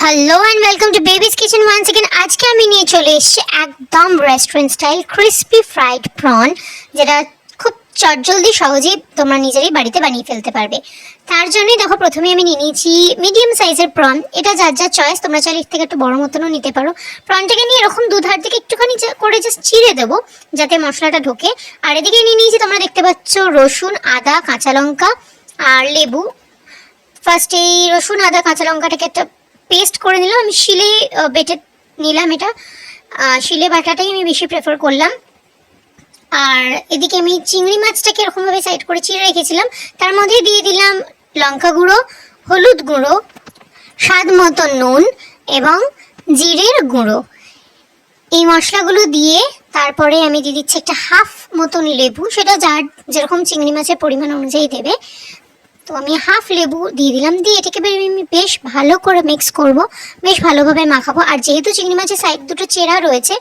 Hello and welcome to Baby's Kitchen once again. আজকে আমি নিয়ে চলে এসেছি একদম restaurant style crispy fried prawn, যেটা খুব চটজলদি সহজেই তোমরা নিজেরাই বাড়িতে বানিয়ে ফেলতে পারবে। তার জন্যই দেখো, প্রথমে আমি নিয়ে নিয়েছি মিডিয়াম সাইজের প্রন। এটা যার যার চয়েস, তোমরা চাইলে এর থেকে একটু বড় মতনও নিতে পারো। প্রনটাকে নিয়ে এরকম দুধার থেকে একটুখানি করে জাস্ট চিড়ে দেবো যাতে মশলাটা ঢোকে। আর এদিকে নিয়ে নিয়েছি, তোমরা দেখতে পাচ্ছ, রসুন, আদা, কাঁচা লঙ্কা আর লেবু। ফার্স্ট এই রসুন, আদা, কাঁচা লঙ্কাটাকে একটা পেস্ট করে নিলাম। আমি শিলে বেটে নিলাম। এটা শিলে বাটাটাই আমি বেশি প্রেফার করলাম। আর এদিকে আমি চিংড়ি মাছটাকে এরকমভাবে সাইড করে চিড়ে রেখেছিলাম। তার মধ্যে দিয়ে দিলাম লঙ্কা গুঁড়ো, হলুদ গুঁড়ো, স্বাদ মতো নুন এবং জিরের গুঁড়ো। এই মশলাগুলো দিয়ে তারপরে আমি দিয়ে দিচ্ছি একটা হাফ মতন লেবু, সেটা যার যেরকম চিংড়ি মাছের পরিমাণ অনুযায়ী দেবে। তো আমি হাফ লেবু দিয়ে দিলাম। দিয়ে এটাকে আমি বেশ ভালো করে মিক্স করব, বেশ ভালোভাবে মাখাবো। আর যেহেতু চিংড়ি মাছের সাইড দুটো চেরা রয়েছে,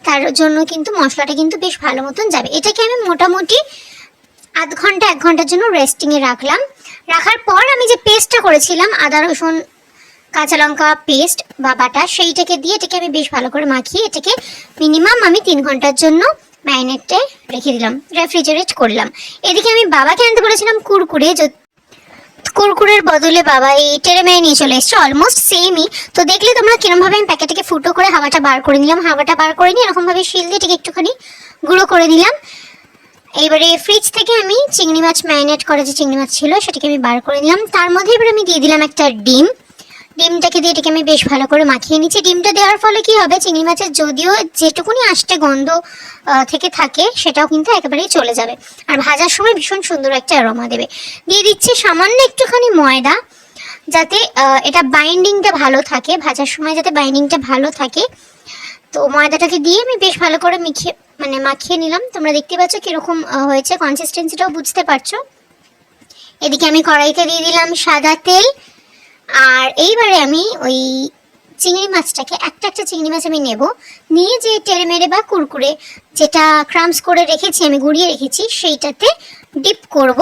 তার জন্য কিন্তু মশলাটা কিন্তু বেশ ভালো মতন যাবে। এটাকে আমি মোটামুটি আধ ঘন্টা 1 ঘন্টার জন্য রেস্টিংয়ে রাখলাম। রাখার পর আমি যে পেস্টটা করেছিলাম, আদা রসুন কাঁচা লঙ্কা পেস্ট বা বাটা, সেইটাকে দিয়ে এটাকে আমি বেশ ভালো করে মাখিয়ে এটাকে মিনিমাম আমি 3 ঘন্টার জন্য ম্যারিনেটে রেখে দিলাম, রেফ্রিজারেট করলাম। এদিকে আমি বাবাকে আনতে বলেছিলাম কুরকুরে। কুরকুরের বদলে বাবা এই টেরেমেরে নিয়ে চলে এসছে, অলমোস্ট সেমই। তো দেখলে তোমরা কিরমভাবে আমি প্যাকেটটাকে ফুটো করে হাওয়াটা বার করে নিলাম। হাওয়াটা বার করে নিয়ে এরকমভাবে শিল দিয়ে এটাকে একটুখানি গুঁড়ো করে দিলাম। এবারে ফ্রিজ থেকে আমি চিংড়ি মাছ ম্যারিনেট করা যে চিংড়ি মাছ ছিল সেটাকে আমি বার করে নিলাম। তার মধ্যে এবার আমি দিয়ে দিলাম একটা ডিম। ডিমটাকে দিয়ে এটাকে আমি বেশ ভালো করে মাখিয়ে নিচ্ছি। ডিমটা দেওয়ার ফলে কি হবে, চিংড়ি মাছের যদিও যেটুকুনি আষ্টে গন্ধ থেকে থাকে সেটাও কিন্তু একেবারেই চলে যাবে। আর ভাজার সময় ভীষণ সুন্দর একটা অ্যারোমা দেবে। দিয়ে দিচ্ছি সামান্য একটুখানি ময়দা, যাতে এটা বাইন্ডিংটা ভালো থাকে, ভাজার সময় যাতে বাইন্ডিংটা ভালো থাকে। তো ময়দাটাকে দিয়ে আমি বেশ ভালো করে মাখিয়ে নিলাম। তোমরা দেখতে পাচ্ছ কীরকম হয়েছে, কনসিস্টেন্সিটাও বুঝতে পারছো। এদিকে আমি কড়াইতে দিয়ে দিলাম সাদা তেল। আর এইবারে আমি ওই চিংড়ি মাছটাকে একটা চিংড়ি মাছ আমি নেব, নিয়ে যে টেরেমেরে বা কুরকুরে যেটা ক্রামস করে রেখেছি, আমি গুঁড়িয়ে রেখেছি, সেইটাতে ডিপ করব।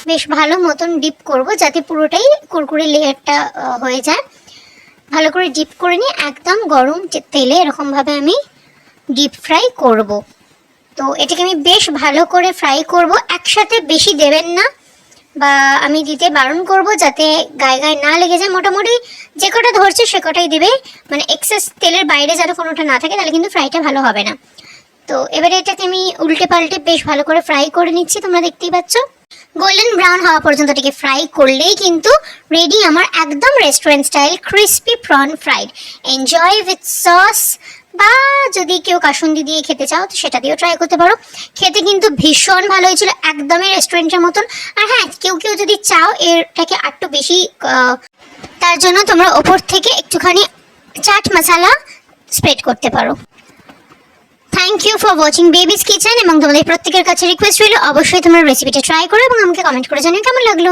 বেশ ভালো মতন ডিপ করব যাতে পুরোটাই কুরকুরে লেয়ারটা হয়ে যায়। ভালো করে ডিপ করে নিয়ে একদম গরম তেলে এরকমভাবে আমি ডিপ ফ্রাই করব। তো এটাকে আমি বেশ ভালো করে ফ্রাই করব। একসাথে বেশি দেবেন না, বা আমি দিতে বারণ করব যাতে গায়ে গায়ে না লেগে যায়। মোটামুটি যে কটা ধরছে সে কটাই দেবে, মানে এক্সেস তেলের বাইরে যেন কোনোটা না থাকে, তাহলে কিন্তু ফ্রাইটা ভালো হবে না। তো এবারে এটাকে আমি উল্টে পাল্টে বেশ ভালো করে ফ্রাই করে নিচ্ছি। তোমরা দেখতেই পাচ্ছ গোল্ডেন ব্রাউন হওয়া পর্যন্ত এটাকে ফ্রাই করলেই কিন্তু রেডি আমার একদম restaurant style crispy prawn fried. Enjoy with sauce, বা যদি কেউ কাসুন্দি দিয়ে খেতে চাও তো সেটা দিয়েও ট্রাই করতে পারো। খেতে কিন্তু ভীষণ ভালো হয়েছিল, একদমই রেস্টুরেন্টের মতন। আর হ্যাঁ, কেউ যদি চাও এটাকে একটু বেশি, তার জন্য তোমরা ওপর থেকে একটুখানি চাট মশলা স্প্রেড করতে পারো। Thank you for watching Baby's Kitchen. এবং তোমাদের প্রত্যেকের কাছে রিকোয়েস্ট রইল, অবশ্যই তোমরা রেসিপিটা ট্রাই করো এবং আমাকে কমেন্ট করে জানিও কেমন লাগলো।